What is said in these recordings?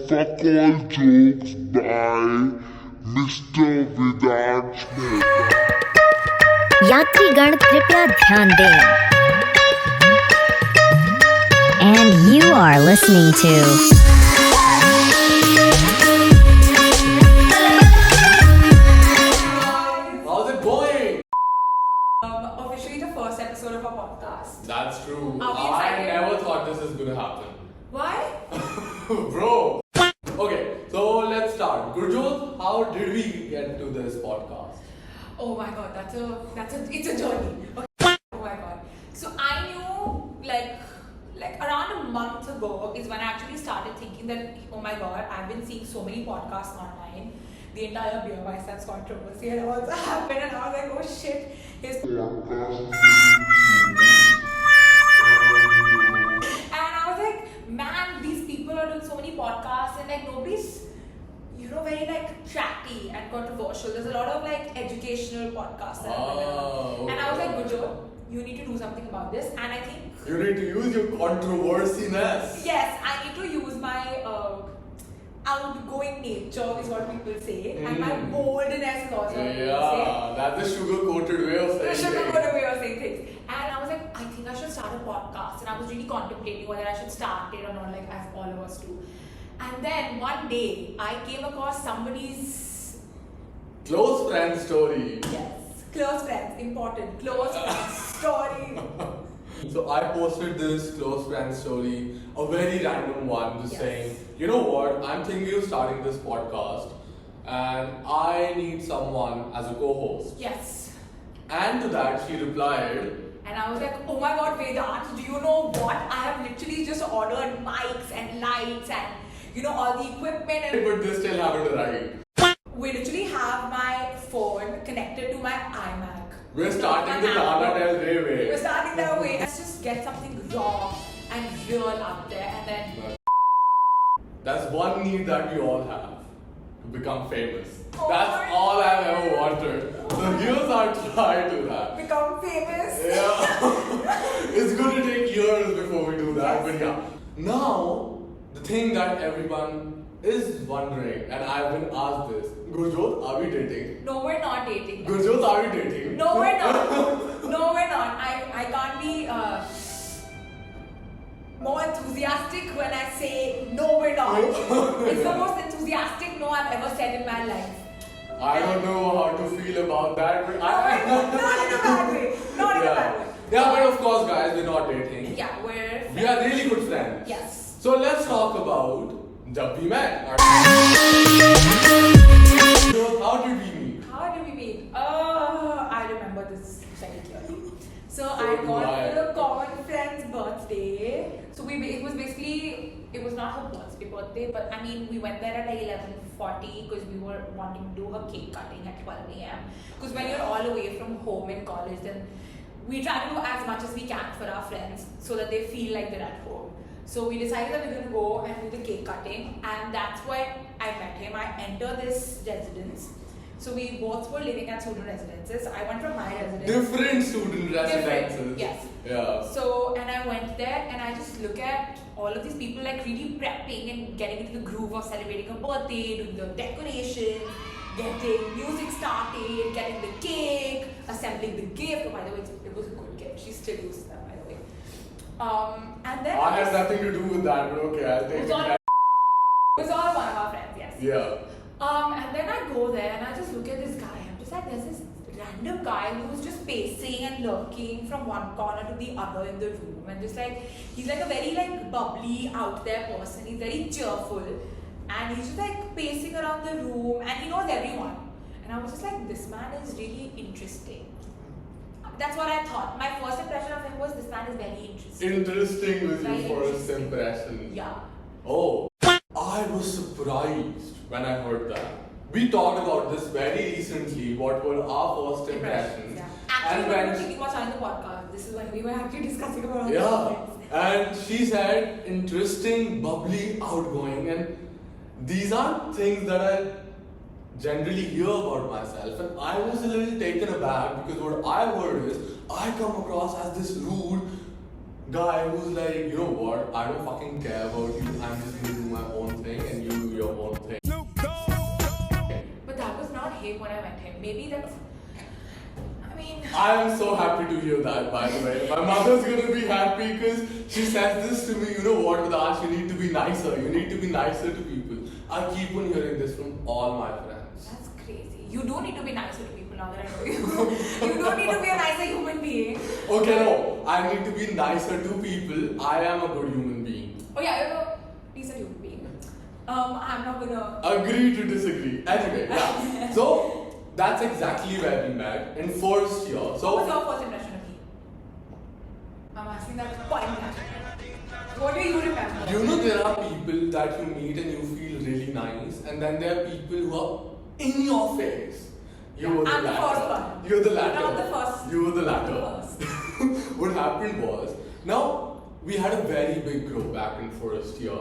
fuck all jokes by Mr. Vedansh यात्रीगण कृपया ध्यान दें. And you are listening to How's it going? Officially the first episode of our podcast. That's true. Are we I excited? never thought this is gonna happen. Why? Bro. Okay, so let's start. Gurjyot, how did we get to this podcast? Oh my god, it's a journey. Okay. Oh my god. So I knew like around a month ago is when I actually started thinking that, oh my god, I've been seeing so many podcasts online. The entire beer biceps controversy had also happened, and I was like, oh shit, his podcast. And I was like, man, these people are doing so many podcasts and like nobody's, very like chatty and controversial. There's a lot of like educational podcasts that are going on. And I was like, Gurjyot, you need to do something about this. And I think You need to use your controversy-ness. yes, I need to use my outgoing nature is what people say, and my boldness is also what people say. Yeah, that's the sugar-coated way of The saying sugar-coated way of saying things. And I was like, I think I should start a podcast. And I was really contemplating whether I should start it or not, like as all of us do. And then one day, I came across somebody's Close friend story. close friends, important, close friends story. So I posted this close friend story, a very random one, just Yes. saying, you know what, I'm thinking of starting this podcast and I need someone as a co-host. Yes. And to that she replied, And I was like, oh my god, Vedansh, do you know what? I have literally just ordered mics and lights and all the equipment, and but this still haven't arrived. we literally have my phone connected to my iMac. We're starting the Lana Del Rey way. We're starting that way. Let's just get something raw and real out there, and then That's one need that we all have, to become famous. Oh That's my all I've God. ever wanted. So here's our try to that. become famous. Yeah. It's going to take years before we do that, Yes. but yeah. Now, the thing that everyone is wondering, and I've been asked this, Gurjyot, are we dating? No, we're not dating. Gurjyot, are we dating? No, we're not. No, we're not. I can't be more enthusiastic when I say no, we're not. It's the most enthusiastic no I've ever said in my life. I don't know how to feel about that, but Not in a bad way. Not in a bad way. Yeah, but of course, guys, we're not dating. Yeah, we're. We are really good friends. Yes. So let's talk about jab we met. So how did we meet? How did we meet? I remember this very clearly. So I do got I. to a common friend's birthday. So it was not her birthday, but I mean we went there at like 11:40 because we were wanting to do her cake cutting at 12 a.m. Because when you're all away from home in college, then we try to do as much as we can for our friends so that they feel like they're at home. So we decided that we're going to go and do the cake cutting, and that's when I met him. I entered this residence. So we both were living at student residences. I went from my residence. Different student residences. Different, yes. Yeah. So, and I went there and I just look at all of these people like really prepping and getting into the groove of celebrating a birthday, doing the decorations, getting music started, getting the cake, assembling the gift. Oh, by the way, it was a good gift. She still uses that, by the way. And then I had nothing to do with that, but okay, I'll take it it. was all one of our friends, yes. Yeah. And then I go there and I just look at this guy. I'm just like, there's this random guy who's just pacing and lurking from one corner to the other in the room, and just like he's like a very like bubbly out there person. He's very cheerful, and he's just like pacing around the room, and he knows everyone. And I was just like, this man is really interesting. That's what I thought. My first impression of him was this man is very interesting. Interesting was Very your first interesting. impression. Yeah. Oh, I was surprised when I heard that. We talked about this very recently. What were our first impressions? Yeah. Actually, And we were when thinking about starting the podcast. This is when we were actually discussing about our yeah, friends. and she said interesting, bubbly, outgoing, and these aren't things that I generally hear about myself. And I was a little taken aback because what I heard is I come across as this rude guy who's like, you know what, I don't fucking care about you, I'm just gonna do my own thing and you Maybe that's. I mean. I am so happy to hear that, by the way. My mother's gonna be happy because she says this to me, you know what, Vedansh, you need to be nicer. You need to be nicer to people. I keep on hearing this from all my friends. That's crazy. You don't need to be nicer to people now that I know you. You don't need to be a nicer human being. Okay, no. I need to be nicer to people. I am a good human being. Oh yeah, you're a decent human being. I'm not gonna Agree to disagree. Anyway, yeah. So, that's exactly where we met in first year. what was So, your first impression of me? I'm asking that point. What do you remember? you know there are people that you meet and you feel really nice, and then there are people who are in your face. You were the I'm the latter. first one. You're the latter. Not the first. You were the latter. The first. What happened was, now we had a very big group back in first year,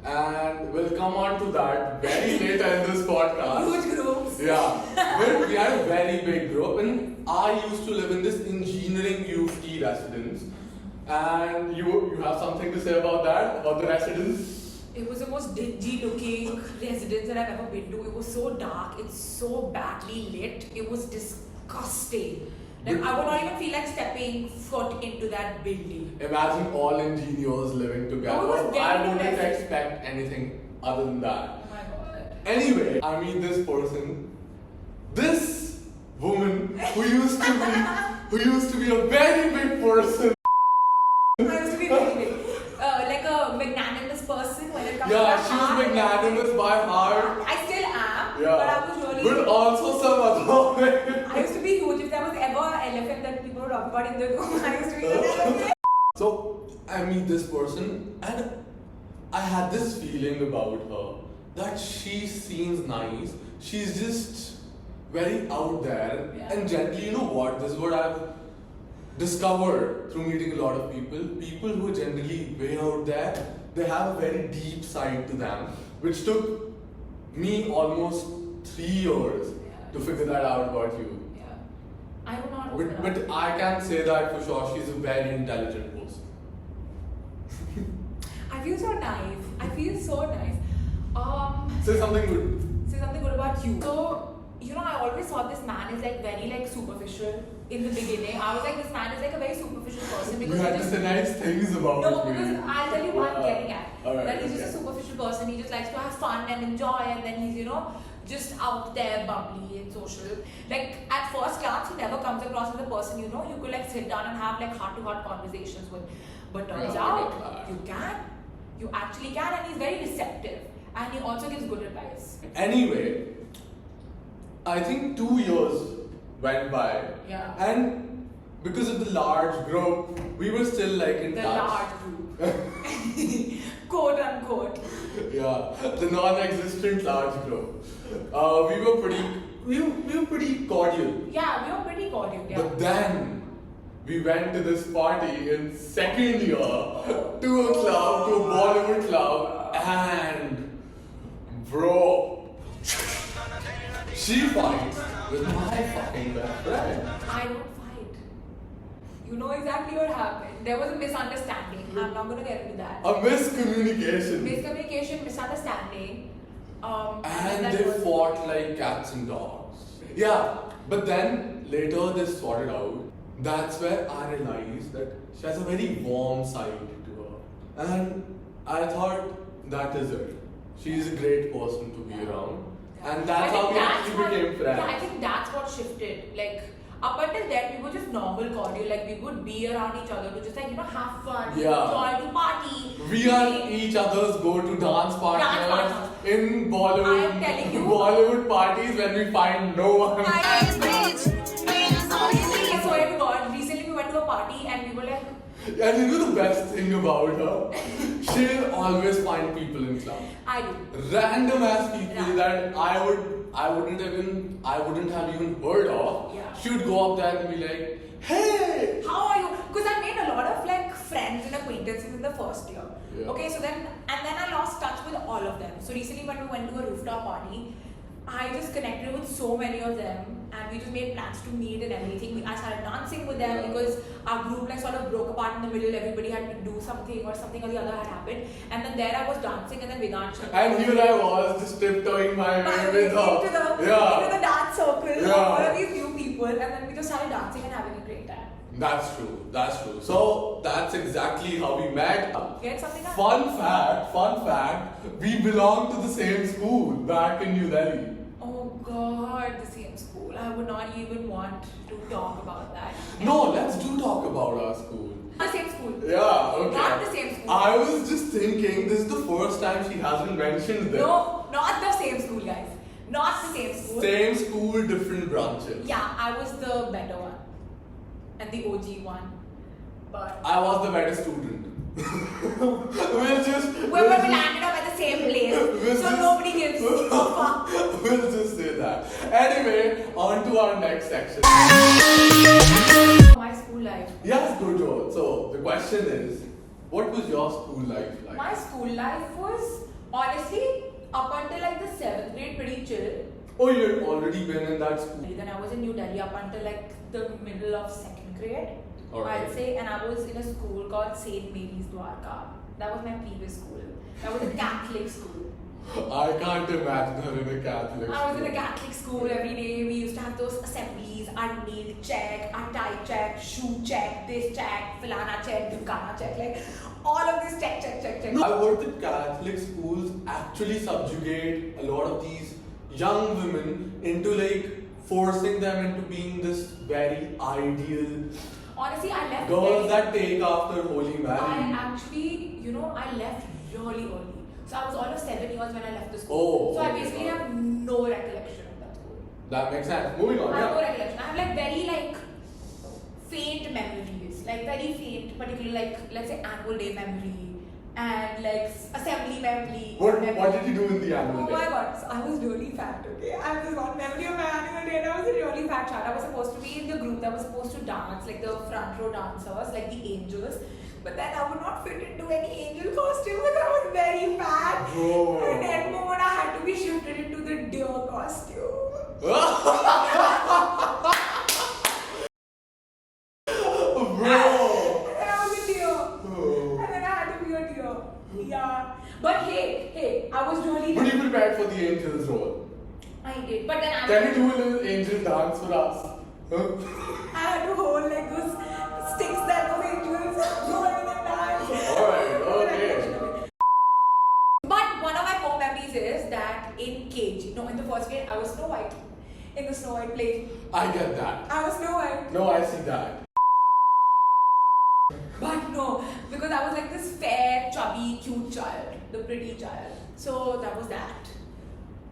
and we'll come on to that very later in this podcast. Huge groups. Yeah, but we had a very big group, and I used to live in this engineering UFT residence. And you have something to say about that, about the residence? It was the most dingy looking residence that I've ever been to. It was so dark, it's so badly lit. It was disgusting. Like I would not even feel like stepping foot into that building. Imagine all engineers living together. Oh, it was I very wouldn't messy. expect anything other than that. Oh my god. Anyway, I meet this person, this woman who used to be a very big person. I used to be very big. Like a magnanimous person when it comes to Yeah, the she was heart. magnanimous by heart. I still am, Yeah, but I was really. but also some other way. I used to be huge. If there was ever an elephant that people would talk about in the room, I used to be the elephant. So I meet this person and I had this feeling about her that she seems nice. She's just very out there. Yeah. And generally, you know what? This is what I've discovered through meeting a lot of people. People who are generally way out there, they have a very deep side to them, which took me almost 3 years to figure that out about you. Yeah. I would not open up. But I can say that for sure, she's a very intelligent person. I feel so naive. I feel so nice. Say something good. Say something good about you. So, you know, I always thought this man is like very like superficial in the beginning. I was like, this man is like a very superficial person You because had he to just say nice things about no, me. because I'll tell you what I'm Yeah. getting at. Alright, That he's just a okay. superficial person. He just likes to have fun and enjoy, and then he's, you know, just out there, bubbly and social. Like at first glance, he never comes across as a person, you know, you could like sit down and have like heart-to-heart conversations with. But turns Yeah, out I get that. you can. You actually can, and he's very receptive. And he also gives good advice. Anyway, I think 2 years went by. Yeah. And because of the large group, we were still like in The touch. large group. Quote unquote. Yeah, the non-existent large group. We were pretty cordial. Yeah, we were pretty cordial. Yeah. But then we went to this party in second year to a club, to a Bollywood club, and bro, she fights with my fucking best friend. I don't fight. You know exactly what happened. There was a misunderstanding. I'm not gonna get into that. A miscommunication. Miscommunication, misunderstanding. And that they was- fought like cats and dogs. Yeah, but then later they sorted out. That's where I realized that she has a very warm side to her. And I thought that is it. She's a great person to be around. And that's I how think we that's actually what- became friends. Yeah, I think that's what shifted. Like up until then, we were just normal, cordial. Like we would be around each other to just like, you know, have fun, Yeah. enjoy, to party. We are each other's go-to dance partners partners. in Bollywood. I am telling you. Bollywood parties when we find no one. I swear to God, recently we went to a party and we were like, And you know the best thing about her? She'll always find people in club. I do. Random ass people Yeah. that I wouldn't have even heard of. Yeah. She would go up there and be like, hey! How are you? Because I made a lot of like friends and acquaintances in the first year. Yeah. Okay, so then I lost touch with all of them. So recently when we went to a rooftop party, I just connected with so many of them, and we just made plans to meet and everything. I started dancing with them because our group like sort of broke apart in the middle. Everybody had to do something or the other had happened. And then there I was dancing, and then Vedansh. And here I was just tiptoeing my way with her. Into the dance circle, Yeah. all of these new people, and then we just started dancing and having a great time. That's true. That's true. So that's exactly how we met. Get something up. Fun fact. We belong to the same school back in New Delhi. Oh God, the same school. I would not even want to talk about that. No, let's do talk about our school. The same school. Yeah, okay. Not the same school. I was just thinking, this is the first time she hasn't mentioned this. No, not the same school, guys. Not the same school. Same school, different branches. Yeah, I was the better one. And the OG one. But I was the better student. we'll just. we landed up at the same place. So nobody gives a fuck. We'll just say that. Anyway, on to our next section. My school life. Yes, Gurjyot. So the question is, what was your school life like? My school life was honestly up until like the 7th grade pretty chill. Oh, you had already been in that school. Then I was in New Delhi up until like the middle of 2nd grade. Alright. I'd say, and I was in a school called St. Mary's Dwarka. That was my previous school. That was a Catholic school. I can't imagine her in a Catholic I was in a school. Catholic school every day. We used to have those assemblies, our nail check, our tie check, shoe check, this check, filana check, dukana check, like all of this check. I heard that Catholic schools actually subjugate a lot of these young women into like forcing them into being this very ideal Honestly, I left girls very- that take after Holy Mary. I actually, I left really early. So I was all of 7 years when I left the school. Oh, so I okay, basically got it. have no recollection of that school. That makes sense. Moving on, I have no yeah. recollection. I have like very like faint memories, like very faint, particularly like let's say annual day memory and like assembly memory. What did you do in the annual Oh day? my god, so I was really fat, okay? I have this one memory of my annual day and I was a really fat child. I was supposed to be in the group that was supposed to dance, like the front row dancers, like the angels. But then I would not fit into any angel costume because I was very fat. Bro. And then moment I had to be shifted into the deer costume. Bro! And then I was a deer. Oh. And then I had to be a deer. Yeah. But hey, I was really But you prepared for the angel's role. I did. But then I Can you do a little angel dance for us? Huh? I had to hold like those sticks that those angels throwing in the dance. Alright, okay. But one of my core memories is that in KG, no, in the first grade, I was Snow White. In the Snow White play, I get that. I was Snow White. No, I see that. But no, because I was like this fair, chubby, cute child, the pretty child. So that was that.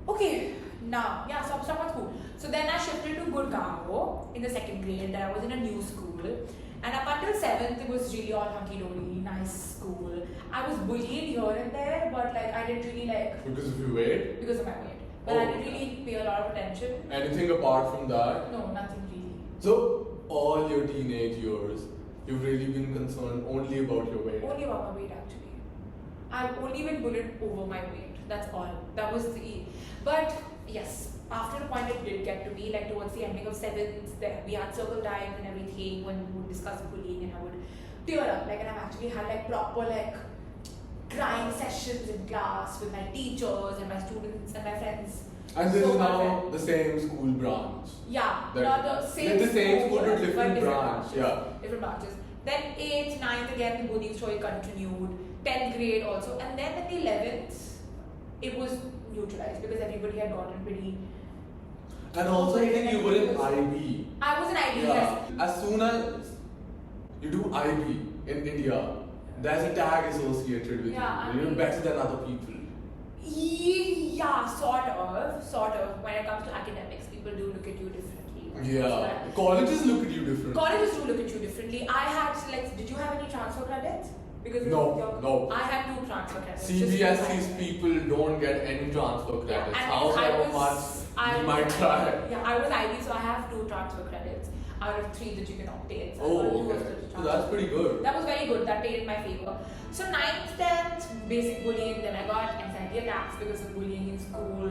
Okay, now, yeah, so I'm cool. So then I shifted to Gurgaon in the 2nd grade. Then I was in a new school. And up until 7th, it was really all hunky-dory, nice school. I was bullied here and there, but like I didn't really like, Because of your weight? because of my weight. But I didn't really pay a lot of attention. Anything apart from that? No, nothing really. So, all your teenage years, you've really been concerned only about your weight. Only about my weight actually. I've only been bullied over my weight. That's all. That was the. But yes, after a point it did get to me. Like towards the ending of 7th, we had circle times and everything when we would discuss bullying, and I would tear up. Like, and I've actually had like proper like crying sessions in class with my teachers and my students and my friends. And this So is my now friend- the same school branch. Yeah, That- not the same Like the same school, but but different branch, branches. yeah. Different branches. Then 8th, 9th again the bullying story continued. 10th grade also. And then in the 11th, it was neutralized because everybody had gotten pretty. And also, I think you were in IB. I was an IB, Yeah. yes. As soon as you do IB in India, there's a tag associated with Yeah, you. You're IB. better than other people. Yeah, sort of. When it comes to academics, people do look at you differently. So Yeah. that- Colleges look at you different. Colleges do look at you differently. I had like, did you have any transfer credits? Because No, your- no. I had 2 transfer credits. CBSE's just people don't get any transfer credits. and However much I you might was- try. Yeah, I was IB, so I have 2 transfer credits out of 3 that you can obtain. So I Oh, got 2 okay. of the So transfer. that's pretty good. That was very good. That paid in my favor. So 9th, 10th, basic bullying. Then I got anxiety attacks because of bullying in school.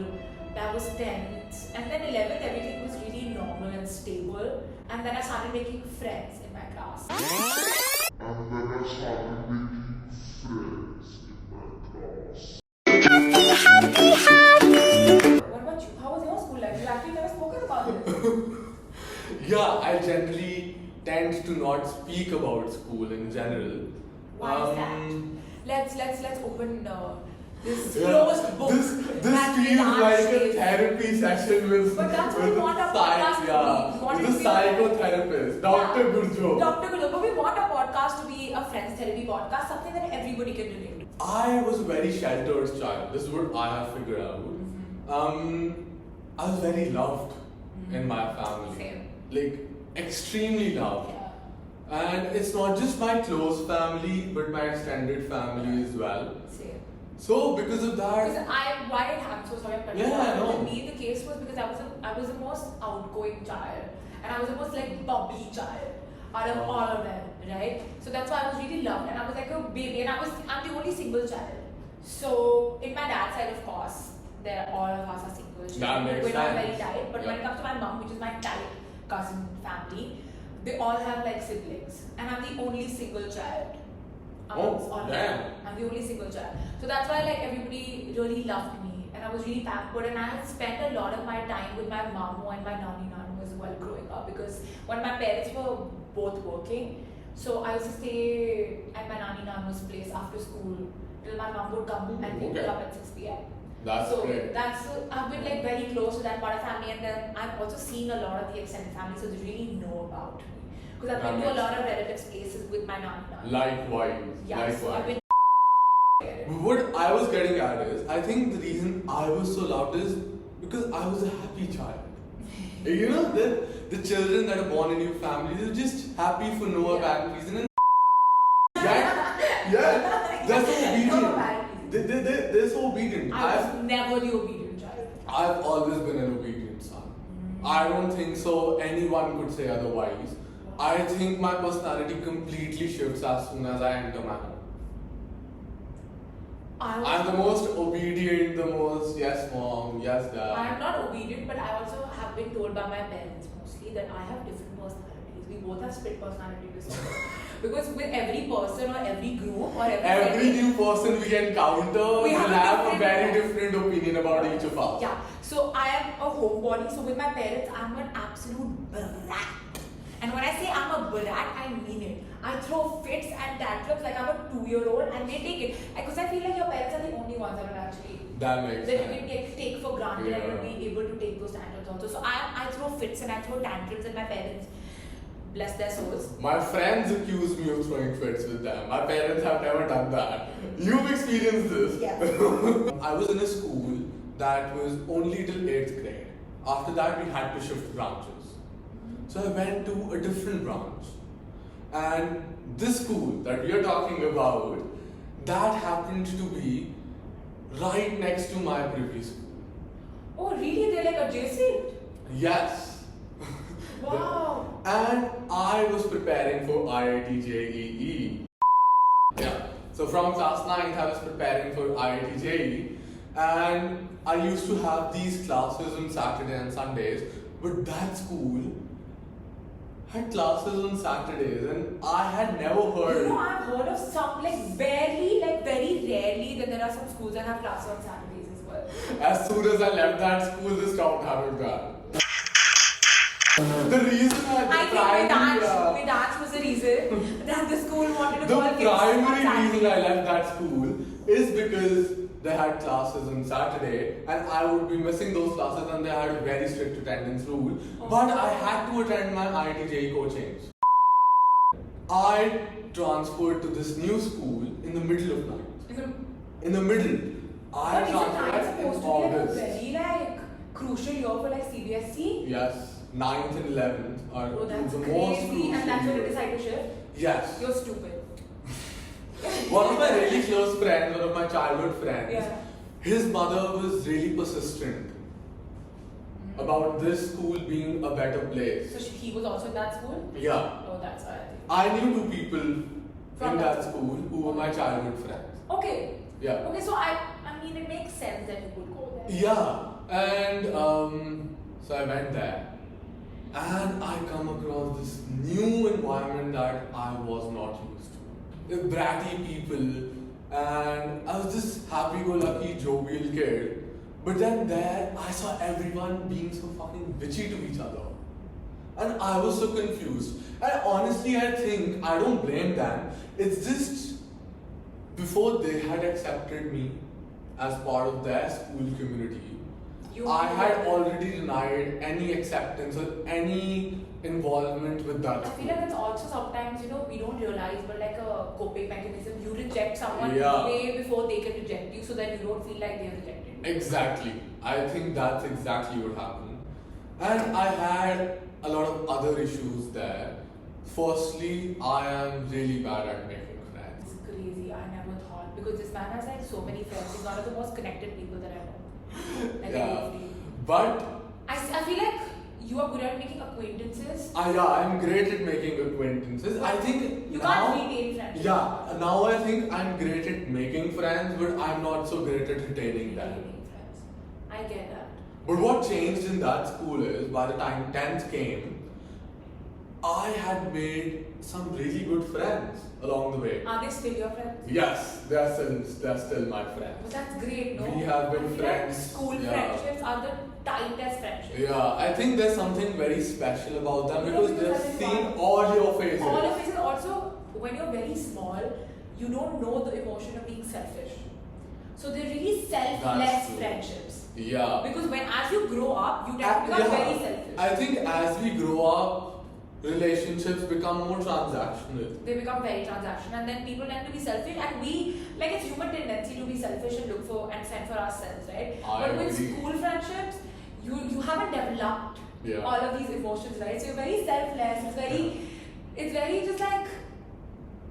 that was 10th, and then 11th, everything was really normal and stable. And then I started making friends in my class. And then I started making friends in my class. What about you? How was your school life? You actually never spoken about this. Yeah, I generally tend to not speak about school in general. Why is that? Let's open this Yeah, closed book. This that feels Vedansh like a says. therapy session with But that's what we want our podcast to be. We want with it a to be psychotherapist, Dr. Gurjyot. Dr. Gurjyot. But we want our podcast to be a friends therapy podcast, something that everybody can relate to. I was a very sheltered child. This is what I have figured out. I was very loved in my family. Same. Like extremely loved. Yeah. And it's not just my close family, but my extended family as well. Same. So because of that, Why it happened? So sorry, I'm cutting Yeah, you I off. know. With me, the case was because I was the most outgoing child, and I was the most like bubbly child out of all of them, right? So that's why I was really loved, and I was like a baby, and I'm the only single child. So in my dad's side, of course, all of us are single children. That makes We're not sense. very tight, but when Yeah. it comes to my mom, which is my tight cousin family, they all have like siblings, and I'm the only single child. Amongst all of them. damn. I'm the only single child. So that's why like everybody really loved me, and I was really pampered, and I had spent a lot of my time with my mamu and my nanu as well growing up, because when my parents were both working, so I used to stay at my nanu's place after school till my mom would come and pick me Okay. up at 6 p.m. That's so great. I've been like very close to that part of family, and then I've also seen a lot of the extended family, so they really know about me. Because I've been to a That lot of relatives' places with my nanu. likewise. Yeah, so I've been. What I was getting at is, I think the reason I was so loved is because I was a happy child. You know, the children that are born in your family, they're just happy for no apparent reason. And yeah, they're so obedient. They're so obedient. I was never the obedient child. I've always been an obedient son. I don't think so anyone could say otherwise. I think my personality completely shifts as soon as I enter my home. I'm the most obedient, the most yes mom, yes dad. I am not obedient, but I also have been told by my parents mostly that I have different personalities. We both have split personality disorder. Because with every person or every group or Every setting, new person we encounter We will have a have a different- very different opinion about each of us. yeah. So I am a homebody. So with my parents, I'm an absolute brat. And when I say I'm a brat, I mean it. I throw fits and tantrums like I'm a 2-year-old, and they take it. Because I feel like your parents are the only ones that are actually That makes that you sense. can take for granted and Yeah. you'll be able to take those tantrums also. So I throw fits and I throw tantrums, and my parents, bless their souls. My friends accuse me of throwing fits with them. My parents have never done that. You've experienced this. Yeah. I was in a school that was only till 8th grade. After that, we had to shift branches. So I went to a different branch. And this school that we are talking about, that happened to be right next to my previous school. Oh, really? They're like adjacent? Yes. Wow. And I was preparing for IIT JEE. Yeah. So from class 9th, I was preparing for IIT JEE. And I used to have these classes on Saturday and Sundays. But that school had classes on Saturdays. And I had never heard. You know, I've heard of some, like very rarely that there are some schools that have classes on Saturdays as well. As soon as I left that school, they stopped having that. The reason I think Vedansh was the reason that the school wanted to The call kids on primary Saturday. reason I left that school is because they had classes on Saturday and I would be missing those classes and they had a very strict attendance rule. But I had to attend my IIT JEE coachings. I transferred to this new school in the middle of night. In the middle. I But isn't transferred that in supposed to be like a August. very crucial year for like CBSE? Yes, 9th and 11th are Oh, that's the most crazy. crucial And that's when you years. decide to shift? Yes. You're stupid. One of my really close friends, one of my childhood friends, Yeah. his mother was really persistent about this school being a better place. So he was also in that school? Yeah. Oh, that's why I think. I knew 2 people From in that that school who were my childhood friends. Okay. Yeah. Okay, so I mean, it makes sense that you would go there. Yeah. and so I went there. And I come across this new environment that I was not used to. The bratty people, and I was this happy-go-lucky, jovial kid. But then there, I saw everyone being so fucking bitchy to each other. And I was so confused. And honestly, I think, I don't blame them. It's just, before they had accepted me as part of their school community, I had already denied any acceptance or any involvement with that I school. feel like it's also sometimes, we don't realize, but like a coping mechanism. You reject someone Yeah. way before they can reject you so that you don't feel like they're rejected. Exactly. I think that's exactly what happened. And I had a lot of other issues there. Firstly, I am really bad at making friends. It's crazy. I never thought. Because this man has like so many friends. He's one of the most connected people that I know. Like, Yeah. really. But I feel like you are good at making acquaintances. I'm great at making acquaintances. I think You now, can't retain friendships. Yeah, now I think I'm great at making friends, but I'm not so great at retaining them. Retaining friends. I get that. But what changed in that school is, by the time 10th came, I had made some really good friends along the way. Are they still your friends? Yes, they're still my friends. But that's great, no? We have been I feel friends, Like school yeah. friendships are the tightest friendships. Yeah, I think there's something very special about them because Because they've I think seen all your faces. All of it. Also, when you're very small, you don't know the emotion of being selfish. So they're really That's selfless true. friendships. Yeah. Because as you grow up, you tend to become very selfish. I think as we grow up, relationships become more transactional. They become very transactional, and then people tend to be selfish, and we, like, it's human tendency to be selfish and look for and send for ourselves, right? But with agree. school friendships, you haven't developed all of these emotions, right? So you're very selfless. It's very just like,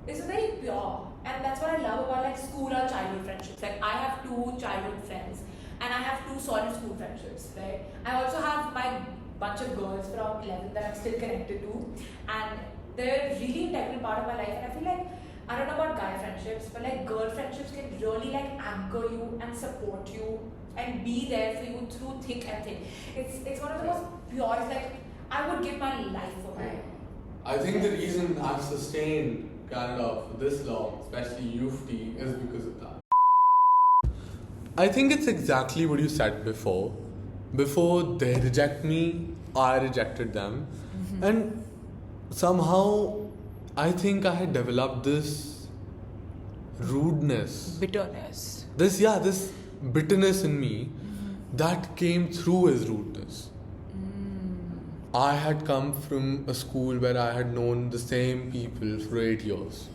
it's very pure, and that's what I love about like school or childhood friendships. Like, I have 2 childhood friends, and I have 2 solid school friendships, right? I also have my bunch of girls from 11 that I'm still connected to, and they're a really integral part of my life. And I feel like, I don't know about guy friendships, but like girl friendships can really like anchor you and support you and be there for you through thick and thin. It's one of the most purest, like, I would give my life for that. I think the reason I've sustained Canada for this long, especially UFT, is because of that. I think it's exactly what you said before. Before they reject me, I rejected them. Mm-hmm. And somehow, I think I had developed this rudeness. Bitterness. This bitterness in me that came through as rudeness. I had come from a school where I had known the same people for 8 years.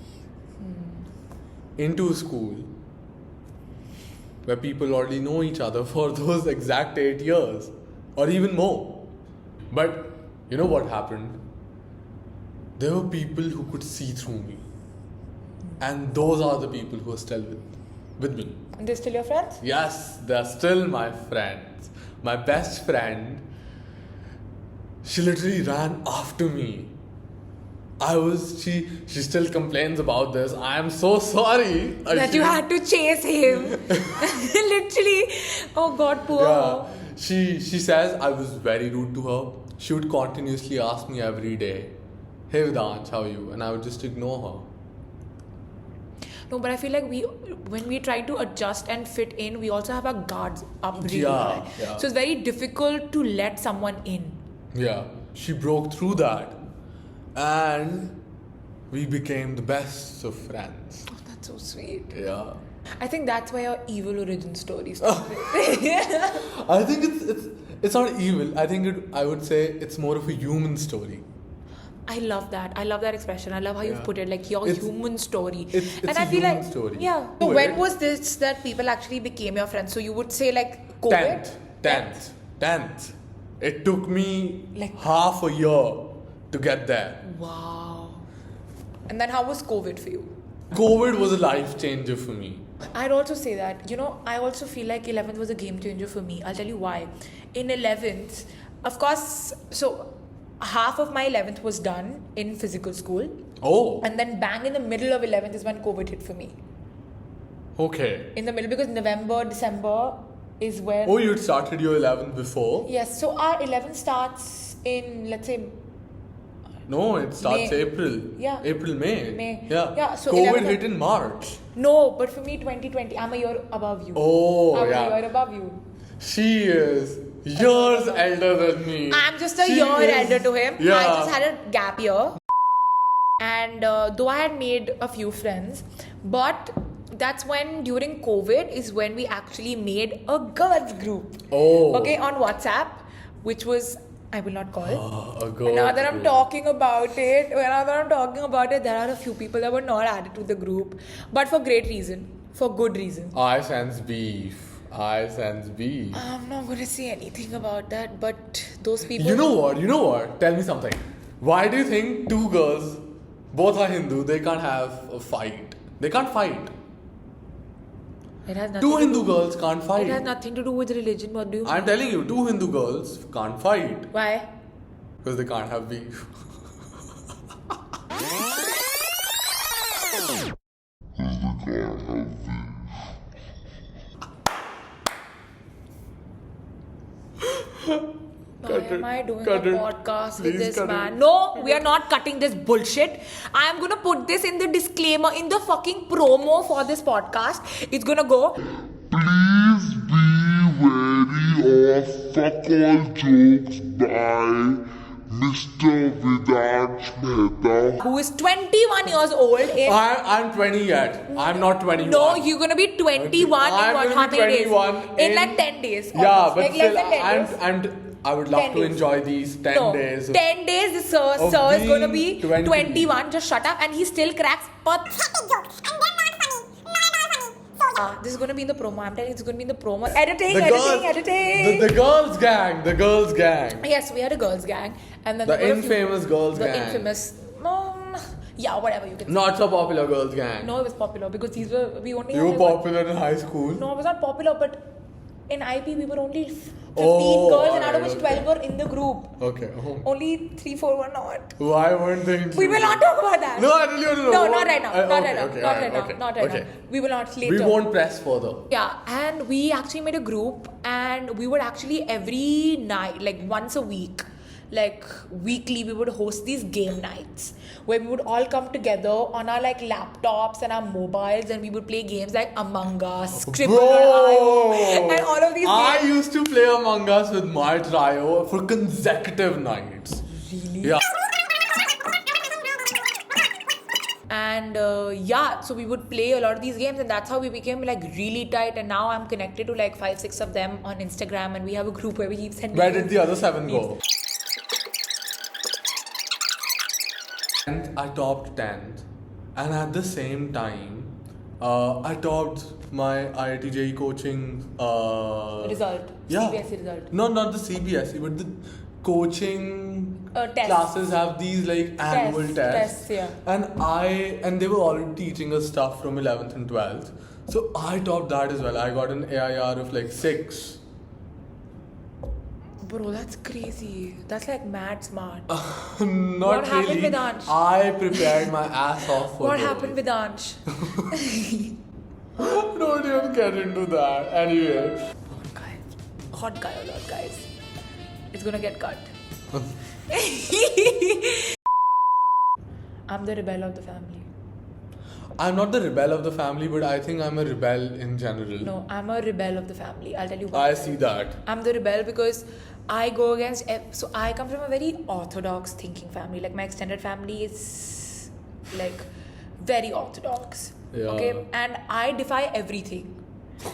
Into a school where people already know each other for those exact 8 years or even more. But you know what happened? There were people who could see through me. And those are the people who are still with me. And they're still your friends? Yes, they're still my friends. My best friend, she literally ran after me. She still complains about this. I am so sorry. That you had to chase him. Literally. Oh God, poor her. She says I was very rude to her. She would continuously ask me every day, "Hey Vedansh, how are you?" And I would just ignore her. No, but I feel like when we try to adjust and fit in, we also have our guards up really Yeah, high. yeah. So it's very difficult to let someone in. Yeah, she broke through that. And we became the best of friends. Oh, that's so sweet. Yeah. I think that's why our evil origin story started. I think it's not evil. I would say it's more of a human story. I love that. I love that expression. I love how you've put it, like your human story. It's and a I feel human like, story. yeah. So when was this that people actually became your friends? So you would say like COVID? 10th. It took me Like- half a year to get there. Wow. And then how was COVID for you? COVID was a life changer for me. I'd also say that. I also feel like 11th was a game changer for me. I'll tell you why. In 11th, of course, so half of my 11th was done in physical school. Oh, And then bang in the middle of 11th is when COVID hit for me. okay. In the middle, because November, December, is when... Oh, you'd started your 11th before? Yes, so our 11th starts in, let's say... No, it starts May. April. Yeah. April, May. May. Yeah. Yeah, so COVID 11th hit in March. No, but for me 2020, I'm a year above you. Oh, I'm yeah. a year above you. She is years elder than me. I'm just a She year is- elder to him. Yeah. I just had a gap year. And though I had made a few friends, but that's when during COVID is when we actually made a girls group. Oh. Okay, on WhatsApp, which was, I will not call. A girl. Now that I'm talking about it, there are a few people that were not added to the group, but for great reason, for good reason. I sense beef. I'm not going to say anything about that, but those people. You know what? Tell me something. Why do you think two girls, both are Hindu, they can't have a fight? They can't fight. It has nothing Two to Hindu do- girls can't fight. It has nothing to do with religion. What do you mean? I'm telling you, two Hindu girls can't fight Why? because they can't have beef. Why am I doing a Cut it. podcast with Please this cut it. man? No, we are not cutting this bullshit. I am gonna put this in the disclaimer, in the fucking promo for this podcast. It's gonna go. Please be wary of fuck all jokes by Mr. Vedansh Mehta. Who is 21 years old in... I'm 20 yet. I'm not 21. No, you're gonna be 21 I'm in what, gonna how be many days? 21 In like 10 days. Yeah, almost. but like still, less than 10 days. I would love 10 to days. enjoy these 10 No, days. 10 days, the sir of is gonna being be 20. 21. Just shut up. And he still cracks pathetic jokes. And they're not funny. This is gonna be in the promo. I'm telling you, it's gonna be in the promo. Editing. The girls gang. The girls gang. Yes, we had a girls gang. And then The there were a few- infamous girls the gang. infamous... yeah, whatever you can say. Not so popular girls gang. No, it was popular because we only You were had... popular in high school. No, it was not popular, but in IP we were only 15 Oh, girls and out of alright, which okay. 12 were in the group. Okay. Oh. Only 3-4 were not. Why weren't they included? We will not talk about that. No, I really want to know. No, not right now. Not okay, right now. okay, Not alright, right now. okay, Not right okay. now. We will not later. We won't press further. Yeah, and we actually made a group and we would actually every night, like once a week, like weekly, we would host these game nights where we would all come together on our like laptops and our mobiles and we would play games like Among Us, Scribble Bro! and all of these I games. used to play Among Us with my trio for consecutive nights. Really? Yeah. And yeah, so we would play a lot of these games and that's how we became like really tight, and now I'm connected to like 5-6 of them on Instagram and we have a group where we keep sending Where did the other 7 go? memes. And I topped 10th, and at the same time, I topped my IIT JEE coaching Result. Yeah. CBSE result. No, not the CBSE, but the coaching Tests. classes have these like annual tests. Yeah. And they were already teaching us stuff from 11th and 12th. So I topped that as well. I got an AIR of like 6. Bro, that's crazy. That's like mad smart. Not What happened really. with Ansh? I prepared my ass off for What those. happened with Ansh? Don't even get into that. Anyway. Hot guy a lot, guys. It's gonna get cut. I'm the rebel of the family. I'm not the rebel of the family, but I think I'm a rebel in general. No, I'm a rebel of the family. I'll tell you why. I see that. I'm the rebel because I go against... So I come from a very orthodox thinking family. Like my extended family is like very orthodox. Yeah. Okay? And I defy everything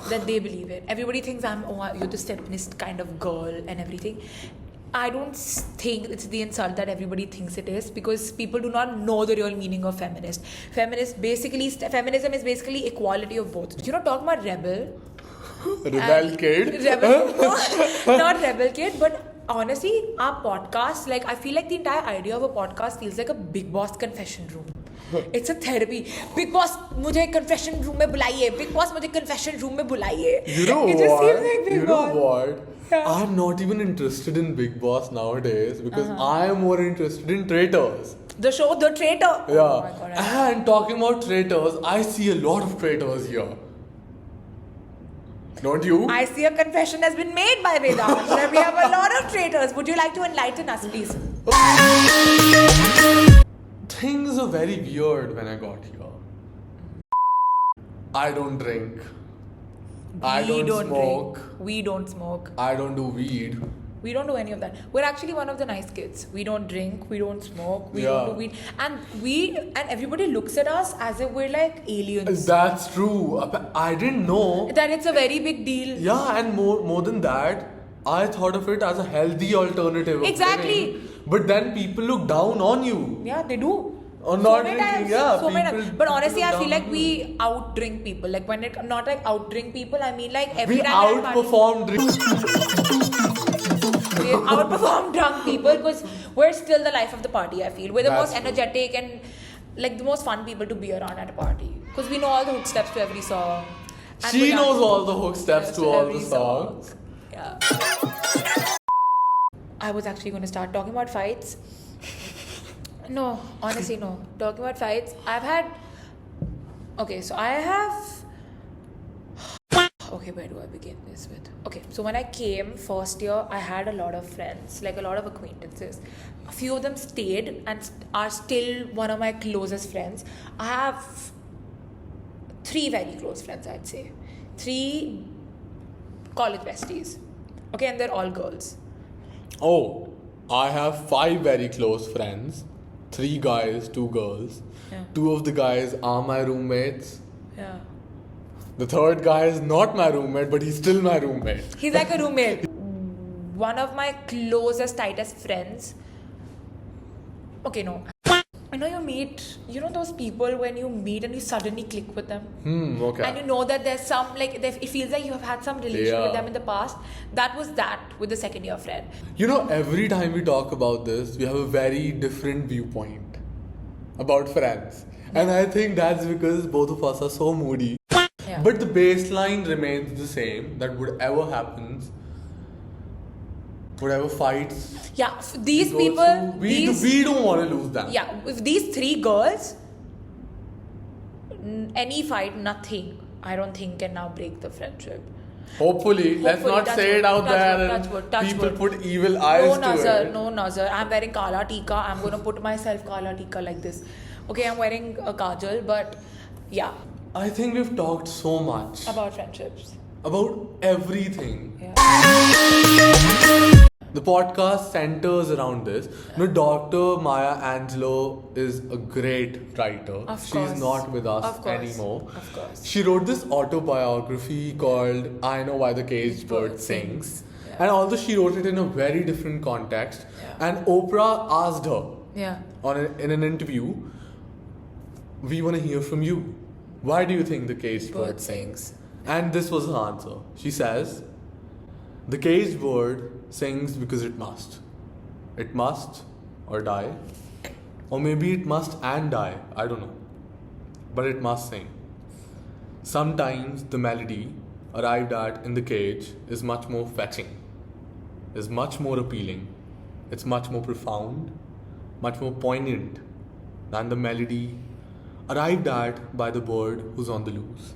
that they believe in. Everybody thinks you're the feminist kind of girl and everything. I don't think it's the insult that everybody thinks it is, because people do not know the real meaning of feminist. Feminism is basically equality of both. You're not talking about rebel. Rebel kid? Rebel. No, not rebel kid, but honestly, our podcast, like I feel like the entire idea of a podcast feels like a Big Boss confession room. It's a therapy. Big Boss, मुझे confession room में बुलाइए. Big Boss, मुझे confession room में बुलाइए. You know it what? just seems like Big You Boss. know what? Yeah. I'm not even interested in Big Boss nowadays because I am more interested in traitors. The show, The Traitor. Yeah. Oh my God, And talking about traitors, I see a lot of traitors here. Don't you? I see a confession has been made by Vedansh that we have a lot of traitors. Would you like to enlighten us, please? Things are very weird when I got here. I don't drink. I don't smoke. Drink. We don't smoke. I don't do weed. We don't do any of that. We're actually one of the nice kids. We don't drink, we don't smoke, we don't do weed. And everybody looks at us as if we're like aliens. That's true. I didn't know. That it's a very big deal. Yeah, and more than that, I thought of it as a healthy alternative. Exactly. Of drinking. But then people look down on you. Yeah, they do. Or not drinking, So many times. But honestly, people I feel look like down we out drink people. Like when it not like out drink people, I mean like every we time outperform drink. we outperform drunk people because we're still the life of the party. I feel we're the That's most energetic and like the most fun people to be around at a party because we know all the hook steps to every song. And She we knows dance all the hook steps to all every the songs. Yeah. I was actually going to start talking about fights. No, honestly, no. Talking about fights, I've had. Okay, so I have. Okay, where do I begin this with? Okay, so when I came first year, I had a lot of friends, like a lot of acquaintances. A few of them stayed and are still one of my closest friends. I have 3 very close friends, I'd say. 3 college besties. Okay, and they're all girls. Oh, I have 5 very close friends. 3 guys, 2 girls. Yeah. 2 of the guys are my roommates. Yeah. The 3rd guy is not my roommate, but he's still my roommate. He's like a roommate. One of my closest, tightest friends. Okay, no. I know you meet, you know those people when you meet and you suddenly click with them? Okay. And you know that there's some, like, it feels like you have had some relation Yeah. with them in the past. That was that with the second year friend. You know, every time we talk about this, we have a very different viewpoint about friends. And I think that's because both of us are so moody. Yeah. But the baseline remains the same, that whatever happens, whatever fights, Yeah, these go people, through, we don't want to lose them. yeah, with these 3 girls, any fight, nothing, I don't think can now break the friendship. Hopefully, let's Hopefully, not touch say wood, it out touch there wood, and touch wood, touch people wood. put evil eyes to it. No nazar. I'm wearing kala tika. I'm going to put myself kala tika like this. Okay, I'm wearing a kajal, but yeah, I think we've talked so much about friendships. about everything. Yeah. The podcast centers around this. You know, Dr. Maya Angelou is a great writer. Of She's course. not with us Of course. anymore. Of course. She wrote this autobiography called I Know Why the Caged Bird Sings. Yeah. And although she wrote it in a very different context, Yeah. and Oprah asked her Yeah. in an interview, we want to hear from you. Why do you think the caged bird sings? And this was her answer. She says, the caged bird sings because it must. It must or die. Or maybe it must and die. I don't know. But it must sing. Sometimes the melody arrived at in the cage is much more fetching, is much more appealing. It's much more profound, much more poignant than the melody arrived at by the bird who's on the loose.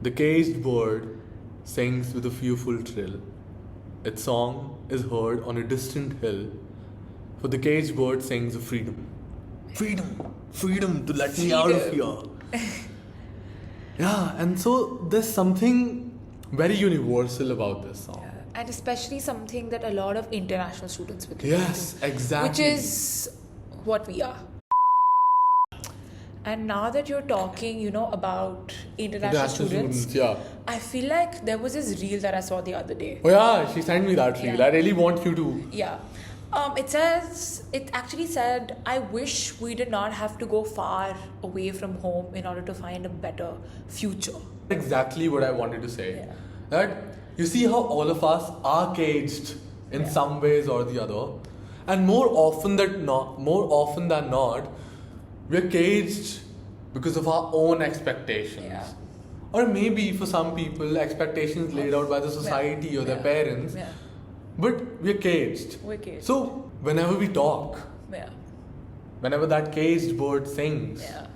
The caged bird sings with a fearful trill. Its song is heard on a distant hill, for the caged bird sings of freedom. Freedom! Freedom to let me out of here. Yeah, and so there's something very universal about this song. And especially something that a lot of international students would Yes, exactly. which is what we are. And now that you're talking, you know, about international students, yeah. I feel like there was this reel that I saw the other day. Oh yeah, she sent me that reel. Yeah. I really want you to. Yeah. It actually said, I wish we did not have to go far away from home in order to find a better future. Exactly what I wanted to say. Yeah. That you see how all of us are caged in some ways or the other, and more often than not, we're caged because of our own expectations. Yeah. Or maybe for some people, expectations laid out by the society or their parents. Yeah. But we're caged. We're caged. So whenever we talk, Yeah. whenever that caged bird sings, Yeah.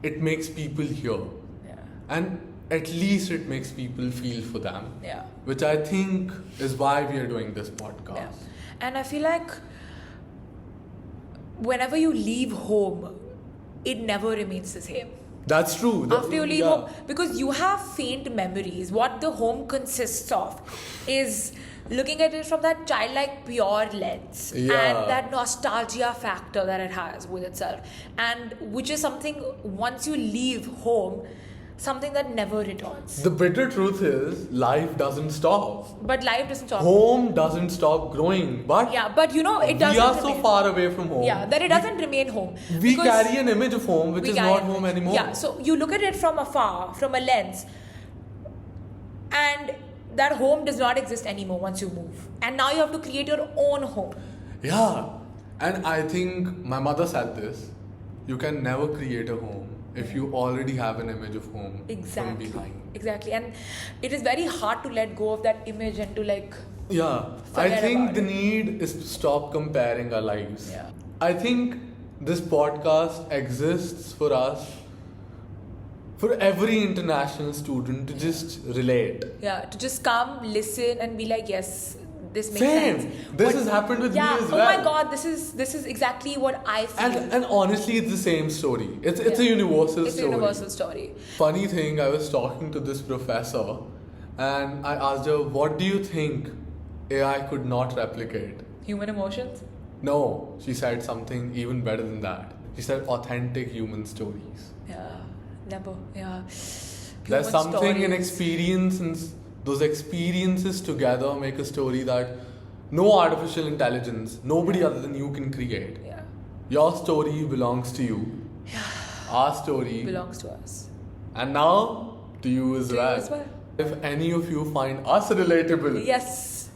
it makes people hear. Yeah. And at least it makes people feel for them. Yeah. Which I think is why we are doing this podcast. Yeah. And I feel like whenever you leave home, it never remains the same. That's true. After you leave home, because you have faint memories. What the home consists of is looking at it from that childlike pure lens and that nostalgia factor that it has with itself, and which is something, once you leave home, something that never returns. The bitter truth is life doesn't stop. But life doesn't stop. Home doesn't stop growing, but but you know, it doesn't. We are remain. so far away from home. Yeah, that it doesn't remain home. We Because carry an image of home which we is carry not an home image. anymore. Yeah, so you look at it from afar, from a lens, and that home does not exist anymore once you move. And now you have to create your own home. Yeah. And I think my mother said this. You can never create a home if you already have an image of home from behind. Exactly. And it is very hard to let go of that image and to I think the it. need is to stop comparing our lives. Yeah. I think this podcast exists for us, for every international student to just relate. Yeah, to just come, listen, and be like, yes, this makes Same. sense. This has happened with me as well. Oh my God, this is exactly what I feel. And honestly, it's the same story. It's a universal story. It's a universal story. Funny thing, I was talking to this professor, and I asked her, "What do you think AI could not replicate?" Human emotions? No, she said something even better than that. She said authentic human stories. Yeah, never. Yeah. There's Human something in stories. experience, and those experiences together make a story that no artificial intelligence, nobody other than you can create. Yeah. Your story belongs to you. Our story Belongs to us. And now to you as well. If any of you find us relatable, Yes.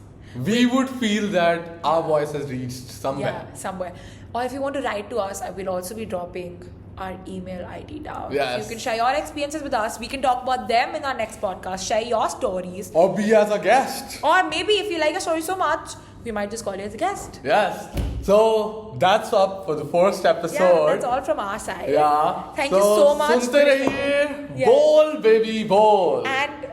we would feel that our voice has reached somewhere. Yeah, somewhere. Or if you want to write to us, I will also be dropping our email ID down. Yes. You can share your experiences with us. We can talk about them in our next podcast. Share your stories. Or be as a guest. Or maybe if you like a story so much, we might just call you as a guest. Yes. So that's up for the first episode. Yeah, that's all from our side. Yeah. Thank you so much. सुनते रहिए Yeah. Bol Baby Bol. And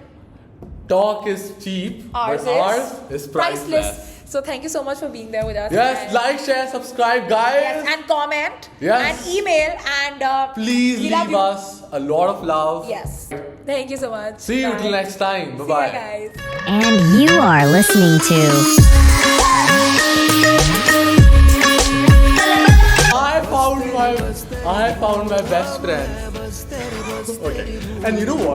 Talk is cheap, ours but ours is priceless. So thank you so much for being there with us. Yes, And- like, share, subscribe, guys. Yes, and comment. Yes. And email. And Please we love leave you. us a lot of love. Yes. Thank you so much. See you Bye. till next time. Bye See bye. you guys. And you are listening to I found my best friend. Okay. And you know what?